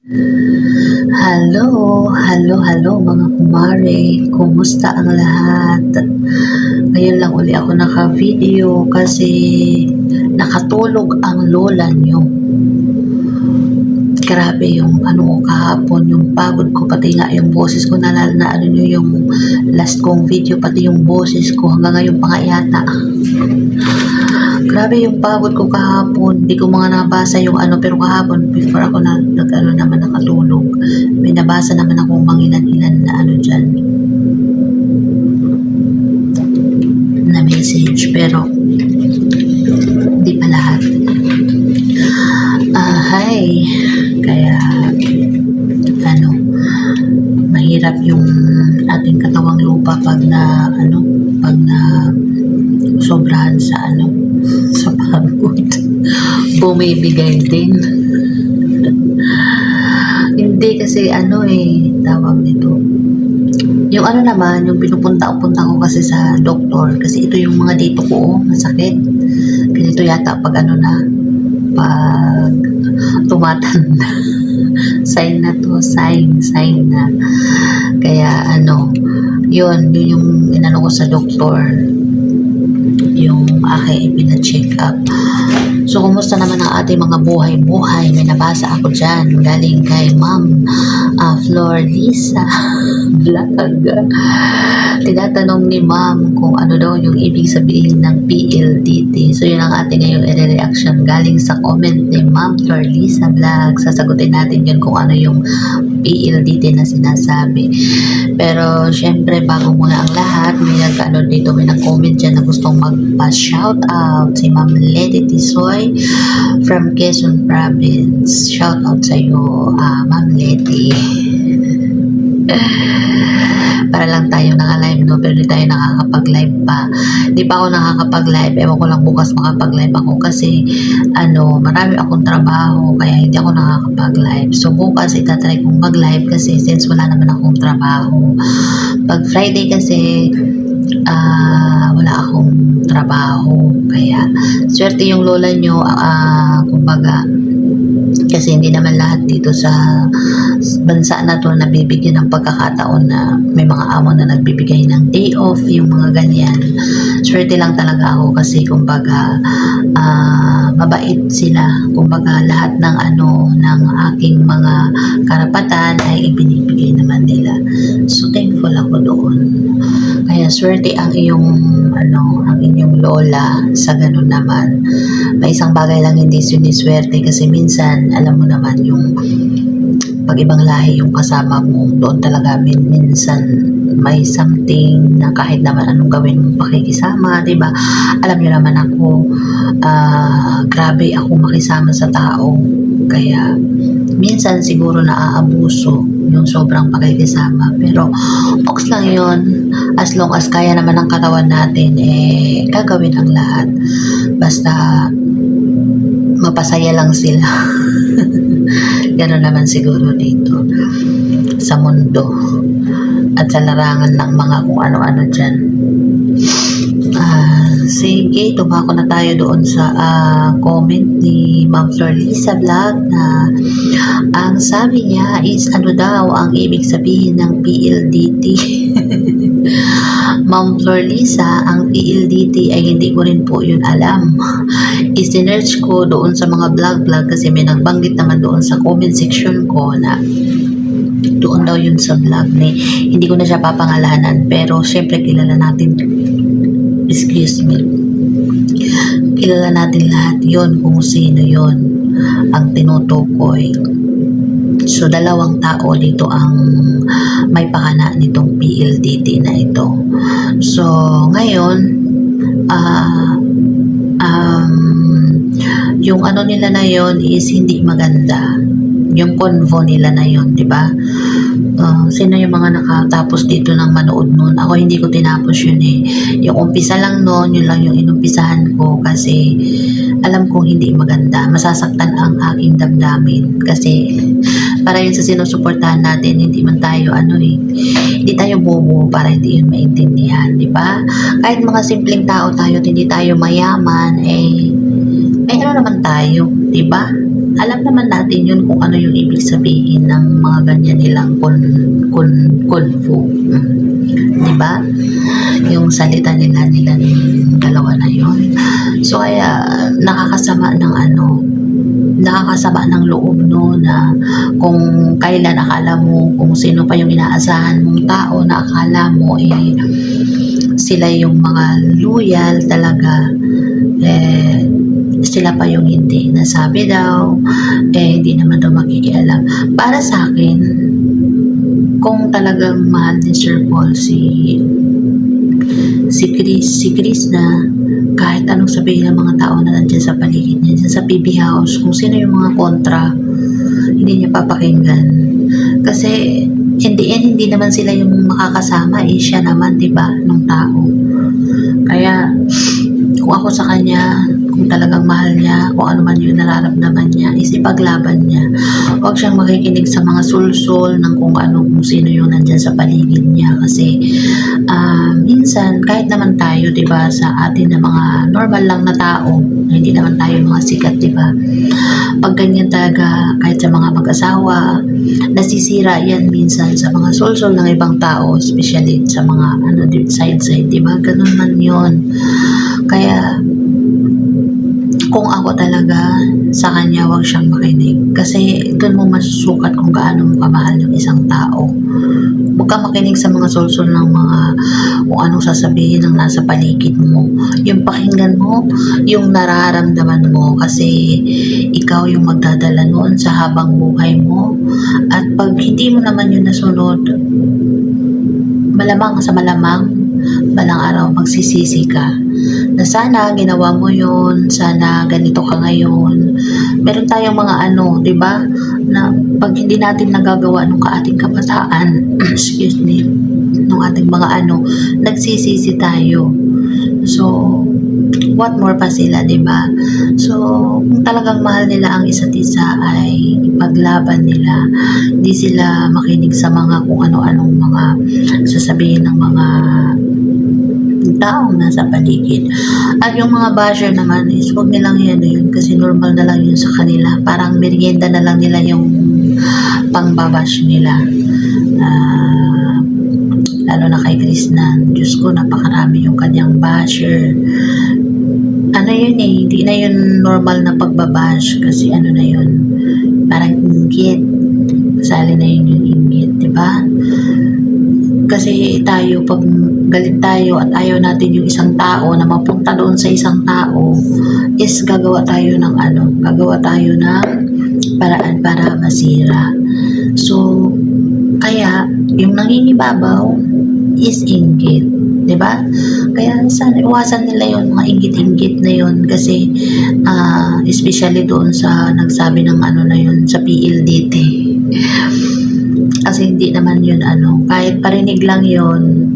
Hello mga kumare, kumusta ang lahat? Ngayon lang uli ako naka-video kasi nakatulog ang lola nyo. Grabe yung kahapon, yung pagod ko, pati nga yung boses ko na ano nyo yung last kong video, pati yung boses ko hanggang ngayon pa nga yata. Grabe yung pagod ko kahapon. Hindi ko mga nabasa yung pero kahapon before ako naman nakatulog. May nabasa naman akong mangilan-ilan na dyan na message, pero hindi pa lahat. Hi. Kaya mahirap yung ating katawang lupa pag na sobrahan sa sa pagod. Bumibigay din. Hindi kasi tawag nito. Yung naman, yung pinupunta ko kasi sa doktor, kasi ito yung mga dito ko, masakit. Ganito yata pag pag tumatanda. Sign na to, sign na. Kaya yun yung inano ko sa doktor, yung aking ipina-check up. So, kumusta naman ang ating mga buhay-buhay? May nabasa ako dyan, galing kay Ma'am Florlisa Vlog. Tinatanong ni Ma'am kung ano daw yung ibig sabihin ng PLDT. So, yun ang ating ngayong reaction galing sa comment ni Ma'am Florlisa Vlog. Sasagutin natin yun kung ano yung PLDT na sinasabi. Pero, syempre, bago muna ang lahat, may may nag-comment dyan na gustong magpa-shout out si Ma'am Lady Tisoy from Quezon Province. Shout out sa iyo, Ma'am Lady. Para lang tayo naka-live, no? Pero hindi tayo nakakapag-live pa. Hindi pa ako nakakapag-live. Ewan ko lang bukas makapag-live ako kasi marami akong trabaho kaya hindi ako nakakapag-live. So bukas itatry kong mag-live kasi since wala naman akong trabaho. Pag Friday kasi wala akong trabaho. Kaya swerte yung lola nyo, kumbaga, kasi hindi naman lahat dito sa bansa na to nabibigyan ng pagkakataon na may mga amo na nagbibigay ng day off, yung mga ganyan. Swerte lang talaga ako kasi kumbaga mabait sila. Kumbaga lahat ng ng aking mga karapatan ay ibinibigay naman nila. So thankful ako doon. Kaya swerte ang ang inyong lola sa ganun naman. May isang bagay lang hindi siniswerte kasi minsan alam mo naman yung pag ibang lahi yung kasama mo, doon talaga minsan may something na kahit naman anong gawin mo pakikisama, diba? Alam niyo naman ako, grabe ako makisama sa tao. Kaya minsan siguro naaabuso yung sobrang pakikisama. Pero oks lang yun. As long as kaya naman ang katawan natin, gagawin ang lahat. Basta mapasaya lang sila. Gano'n naman siguro dito sa mundo at sa larangan ng mga kung ano-ano dyan. Sige, tumako na tayo doon sa comment ni Ma'am Florlisa Vlog na ang sabi niya is daw ang ibig sabihin ng PLDT. Ma'am Florlisa, ang PLDT ay hindi ko rin po yun alam. I-search ko doon sa mga vlog kasi may nagbanggit naman doon sa comment section ko na doon daw yun sa vlog ni, hindi ko na siya papangalanan, pero syempre kilala natin, kilala natin lahat yon kung sino yon ang tinutukoy. So dalawang tao dito ang may pakana nitong PLDT na ito. So ngayon yung nila na yon is hindi maganda. Yung convo nila na yon, di ba? Sino yung mga nakatapos dito ng manood nun? Ako hindi ko tinapos yun Yung umpisa lang nun, yun lang yung inumpisahan ko kasi alam kong hindi maganda. Masasaktan ang aking damdamin kasi para yun sa sinusuportahan natin, hindi man tayo hindi tayo bobo para hindi yun maintindihan, di ba? Kahit mga simpleng tao tayo at hindi tayo mayaman, may naman tayo, di ba? alam naman natin yun kung ano yung ibig sabihin ng mga ganyan nilang kunfu. Di ba? Yung salita nila ng dalawa na yun. So kaya nakakasama ng loob, no, na kung kailan akala mo kung sino pa yung inaasahan mong tao na akala mo sila yung mga loyal talaga, sila pa yung hindi. Nasabi daw hindi naman daw makikialam. Para sa akin, kung talagang mahal ni Sir Paul si Chris na kahit anong sabihin ng mga tao na nandiyan sa paligid niya, dyan sa PB House, kung sino yung mga kontra, hindi niya papakinggan. Kasi in the end, hindi naman sila yung makakasama, siya naman, diba, nung tao. Kaya kung ako sa kanya, kung talagang mahal niya, kung ano man yung nararamdaman niya, is ipaglaban niya. Huwag siyang makikinig sa mga sulsol ng kung sino yung nandyan sa paligid niya. Kasi minsan, kahit naman tayo, diba, sa atin na mga normal lang na tao, hindi naman tayo mga sikat, diba? Pag ganyan talaga, kahit sa mga mag-asawa, nasisira yan minsan sa mga sulsol ng ibang tao, especially sa mga side-side, diba? Ganun man yun. Kaya, kung ako talaga sa kanya, wag siyang makinig. Kasi doon mo masusukat kung gaano mo kamahal yung isang tao. Huwag ka makinig sa mga sulsol ng mga kung anong sasabihin ng nasa paligid mo. Yung pakinggan mo, yung nararamdaman mo, kasi ikaw yung magdadala noon sa habang buhay mo. At pag hindi mo naman yun nasunod, malamang sa malamang, balang araw magsisisi ka na sana ginawa mo yun, sana ganito ka ngayon. Meron tayong mga diba, na pag hindi natin nagagawa nung ating kabataan, excuse me, nung ating mga nagsisisi tayo. So, what more pa sila, diba? So, kung talagang mahal nila ang isa't isa, ay ipaglaban nila. Hindi sila makinig sa mga kung ano-anong mga sasabihin ng mga taong nasa paligid. At yung mga basher naman is huwag nilang yun kasi normal na lang yun sa kanila. Parang merienda na lang nila yung pangbabash nila. Lalo na kay Chris na, Diyos ko, napakarami yung kanyang basher. Hindi na yun normal na pagbabash kasi na yun, parang inggit. Kasali na yun yung inggit, diba? Kasi tayo, pag galit tayo at ayaw natin yung isang tao na mapunta doon sa isang tao, is gagawa tayo ng paraan para masira. So, kaya, yung nangingibabaw is inggit. Diba? Kaya sana iwasan nila yung mga inggit-inggit na yun kasi especially doon sa nagsabi ng na yun sa PLDT. Kasi hindi naman yun kahit parinig lang yun,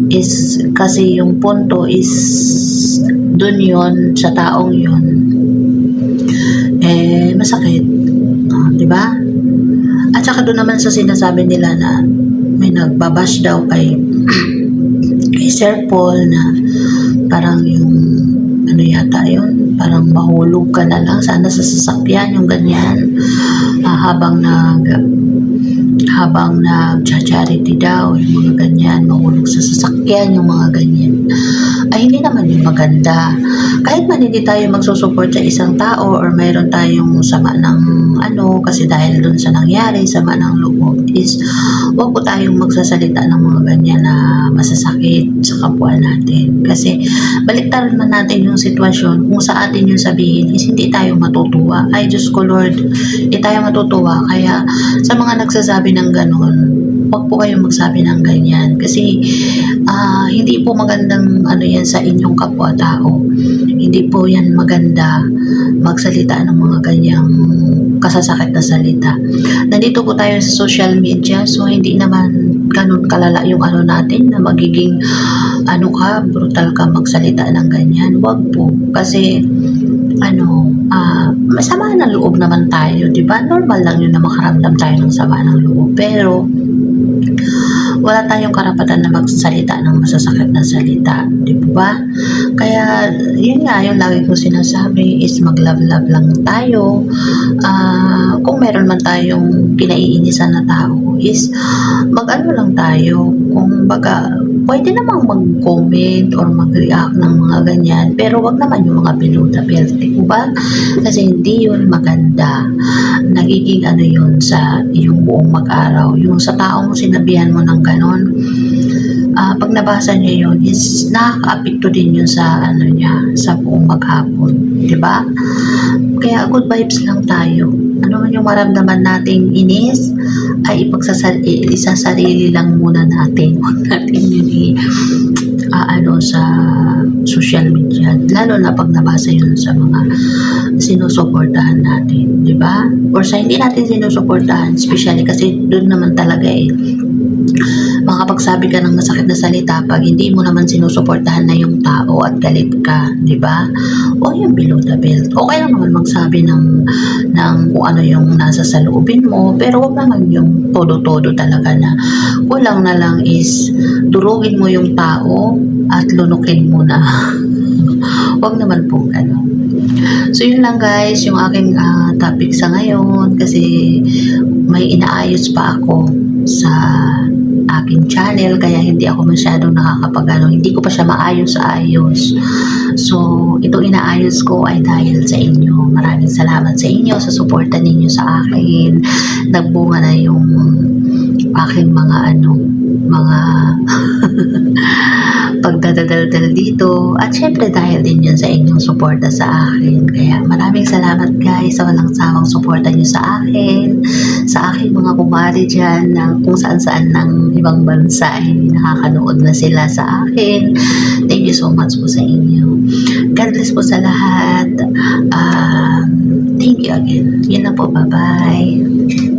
is kasi yung punto is dun yun sa taong yun, masakit, diba? At saka doon naman sa sinasabi nila na may nagbabash daw kay Sir Paul na parang yung yata yun, parang mahulog ka na lang sana sa sasakyan, yung ganyan, habang nag-charity daw, yung mga ganyan, mahulog sa sasakyan, yung mga ganyan. Ay, hindi naman yung maganda. Kahit man hindi tayo magsusupport sa isang tao or mayroon tayong sama ng kasi dahil dun sa nangyari, sama ng loob, is huwag po tayong magsasalita ng mga ganyan na masasakit sa kapwa natin. Kasi baliktaran man natin yung sitwasyon, kung sa atin yung sabihin is hindi tayo matutuwa. Ay, Diyos ko Lord, hindi tayo matutuwa. Kaya sa mga nagsasabi ng ganun, huwag po kayong magsabi ng ganyan. Kasi hindi po magandang yan sa inyong kapwa-tao. Hindi po yan maganda magsalita ng mga ganyang kasasakit na salita. Nandito po tayo sa social media, so hindi naman ganun kalala yung natin na magiging brutal ka magsalita ng ganyan. Huwag po. Kasi masama ng loob naman tayo, diba? Normal lang yun na makaramdam tayo ng sama ng loob. Pero wala tayong karapatan na magsalita ng masasakit na salita, di ba? Kaya, yun nga, yung lagi kong sinasabi is mag-love-love lang tayo. Kung meron man tayong kinaiinisan na tao is mag-ano lang tayo, kung baga, pwede namang mag-comment or mag-react ng mga ganyan, pero wag naman yung mga below the belt, di ba? Kasi hindi yun maganda. Nagiging ano yun sa yung buong mag-araw. Yung sa taong sinabihan mo ng ganon, pag nabasa niya yun, is nakaka-apekto din yun sa ano niya, sa buong maghapon, di ba? Kaya good vibes lang tayo. Ano man yung maramdaman nating inis, ay isasarili lang muna natin. Huwag natin yun sa social media. Lalo na pag nabasa yun sa mga sinusuportahan natin, di ba? Or sa hindi natin sinusuportahan, especially kasi doon naman talaga makapagsabi ka ng masakit na salita pag hindi mo naman sinusuportahan na yung tao at galit ka, di ba? O yung below the belt. Okay lang naman magsabi ng kung ano yung nasa saloobin mo, pero wag naman yung todo-todo talaga na kulang na lang is durugin mo yung tao at lunukin mo na. Wag naman po gano'n. So yun lang guys, yung aking topic sa ngayon kasi may inaayos pa ako sa aking channel kaya hindi ako masyadong hindi ko pa siya maayos-ayos. So itong inaayos ko ay dahil sa inyo. Maraming salamat sa inyo sa suporta ninyo sa akin. Nagbunga na yung aking mga pagdadaldal dito at syempre dahil din yun sa inyong suporta sa akin. Kaya maraming salamat guys sa walang sawang suporta nyo sa akin, sa aking mga kumari dyan ng kung saan-saan ng ibang bansa ay nakakanood na sila sa akin. Thank you so much po sa inyo. God bless po sa lahat. Thank you again. Yun na po. Bye-bye.